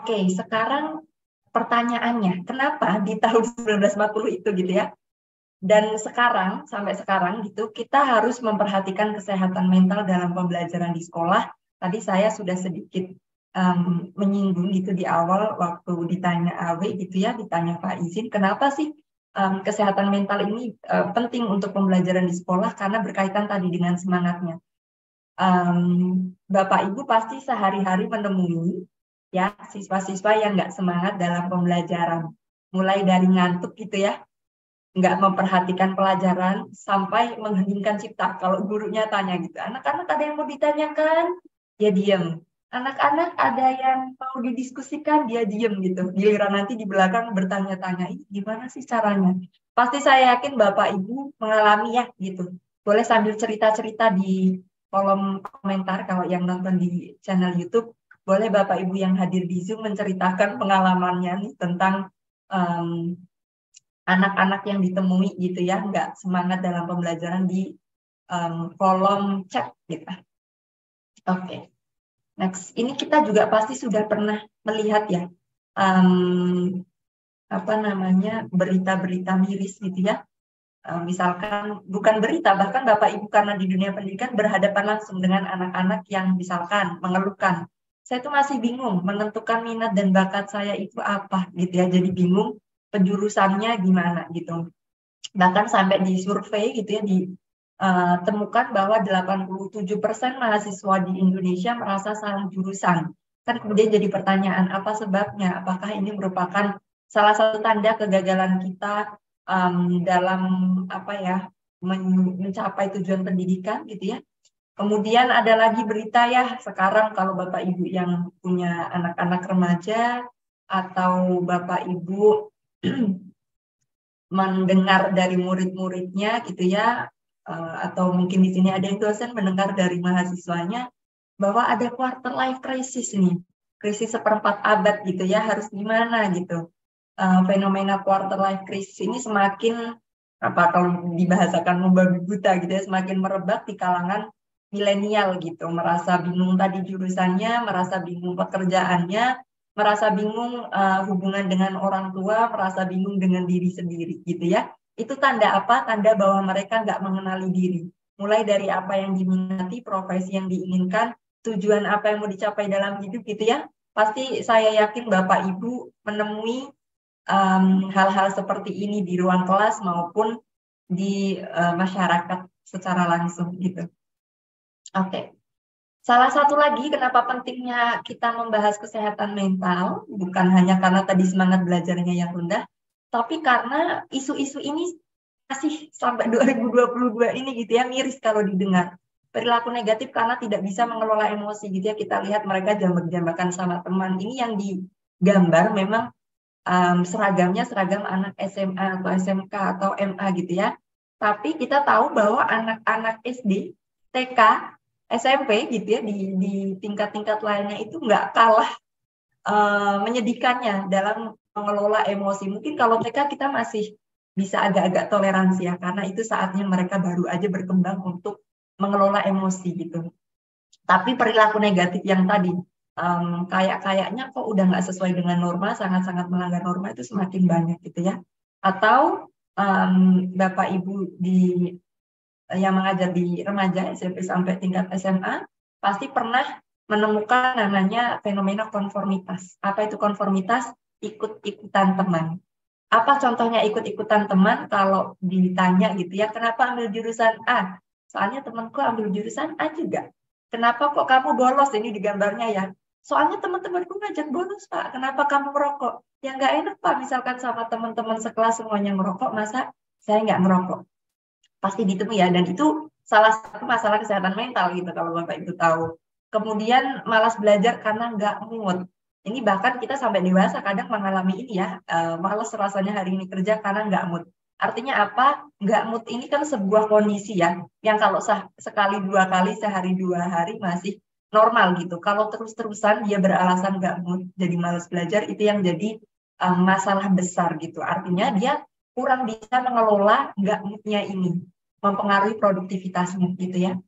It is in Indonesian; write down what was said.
Oke, sekarang pertanyaannya, kenapa di tahun 1940 itu gitu ya? Dan sekarang, sampai sekarang gitu, kita harus memperhatikan kesehatan mental dalam pembelajaran di sekolah. Tadi saya sudah sedikit menyinggung gitu di awal waktu ditanya Awe gitu ya, ditanya Pak Izin, kenapa sih kesehatan mental ini penting untuk pembelajaran di sekolah? Karena berkaitan tadi dengan semangatnya. Bapak Ibu pasti sehari-hari menemui ya siswa-siswa yang nggak semangat dalam pembelajaran, mulai dari ngantuk gitu ya, nggak memperhatikan pelajaran, sampai mengheningkan cipta. Kalau gurunya tanya gitu, anak-anak ada yang mau ditanyakan, dia diem. Anak-anak ada yang mau didiskusikan, dia diem gitu. Giliran nanti di belakang bertanya-tanya, ini gimana sih caranya? Pasti saya yakin Bapak Ibu mengalami ya gitu. Boleh sambil cerita-cerita di kolom komentar kalau yang nonton di channel YouTube. Boleh Bapak Ibu yang hadir di Zoom menceritakan pengalamannya nih tentang anak-anak yang ditemui gitu ya, nggak semangat dalam pembelajaran di kolom chat gitu. Oke, next. Ini kita juga pasti sudah pernah melihat ya, apa namanya, berita-berita miris gitu ya. Misalkan bukan berita, bahkan Bapak Ibu karena di dunia pendidikan berhadapan langsung dengan anak-anak yang misalkan mengeluhkan, saya tuh masih bingung menentukan minat dan bakat saya itu apa gitu ya, jadi bingung penjurusannya gimana gitu. Bahkan sampai di survei gitu ya ditemukan bahwa 87% mahasiswa di Indonesia merasa salah jurusan. Kan kemudian jadi pertanyaan, apa sebabnya? Apakah ini merupakan salah satu tanda kegagalan kita dalam apa ya mencapai tujuan pendidikan gitu ya. Kemudian ada lagi berita ya sekarang kalau Bapak Ibu yang punya anak-anak remaja atau Bapak Ibu mendengar dari murid-muridnya gitu ya, atau mungkin di sini ada yang dosen mendengar dari mahasiswanya bahwa ada quarter life crisis nih, krisis seperempat abad gitu ya, harus gimana gitu. Fenomena quarter life crisis ini semakin apa kalau dibahasakan membabi buta gitu ya, semakin merebak di kalangan milenial gitu, merasa bingung tadi jurusannya, merasa bingung pekerjaannya, merasa bingung hubungan dengan orang tua, merasa bingung dengan diri sendiri gitu ya. Itu tanda apa? Tanda bahwa mereka nggak mengenali diri. Mulai dari apa yang diminati, profesi yang diinginkan, tujuan apa yang mau dicapai dalam hidup gitu ya. Pasti saya yakin Bapak Ibu menemui hal-hal seperti ini di ruang kelas maupun di masyarakat secara langsung gitu. Oke. Salah satu lagi kenapa pentingnya kita membahas kesehatan mental, bukan hanya karena tadi semangat belajarnya yang rendah, tapi karena isu-isu ini masih sampai 2022 ini gitu ya, miris kalau didengar. Perilaku negatif karena tidak bisa mengelola emosi gitu ya, kita lihat mereka jambak-jambakan sama teman. Ini yang digambar memang seragamnya seragam anak SMA atau SMK atau MA gitu ya. Tapi kita tahu bahwa anak-anak SD, TK, SMP gitu ya di tingkat-tingkat lainnya itu nggak kalah menyedihkannya dalam mengelola emosi. Mungkin kalau TK kita masih bisa agak-agak toleransi ya, karena itu saatnya mereka baru aja berkembang untuk mengelola emosi gitu. Tapi perilaku negatif yang tadi kayaknya kok udah nggak sesuai dengan norma, sangat-sangat melanggar norma itu semakin banyak gitu ya. Atau Bapak Ibu yang mengajar di remaja SMP sampai tingkat SMA pasti pernah menemukan namanya fenomena konformitas. Apa itu konformitas? Ikut-ikutan teman. Apa contohnya ikut-ikutan teman? Kalau ditanya gitu ya, kenapa ambil jurusan A? Soalnya temanku ambil jurusan A juga. Kenapa kok kamu bolos? Ini digambarnya ya. Soalnya teman-temanku ngajak bolos, Pak. Kenapa kamu merokok? Ya nggak enak, Pak. Misalkan sama teman-teman sekelas semuanya merokok, masa saya nggak merokok? Pasti ditemui ya, dan itu salah satu masalah kesehatan mental gitu kalau Bapak Ibu tahu. Kemudian malas belajar karena nggak mood. Ini bahkan kita sampai dewasa kadang mengalami ini ya, malas rasanya hari ini kerja karena nggak mood. Artinya apa? Nggak mood ini kan sebuah kondisi ya, yang kalau sekali dua kali sehari dua hari masih normal gitu. Kalau terus-terusan dia beralasan nggak mood, jadi malas belajar, itu yang jadi masalah besar gitu. Artinya dia kurang bisa mengelola nggak moodnya ini, mempengaruhi produktivitasnya gitu ya.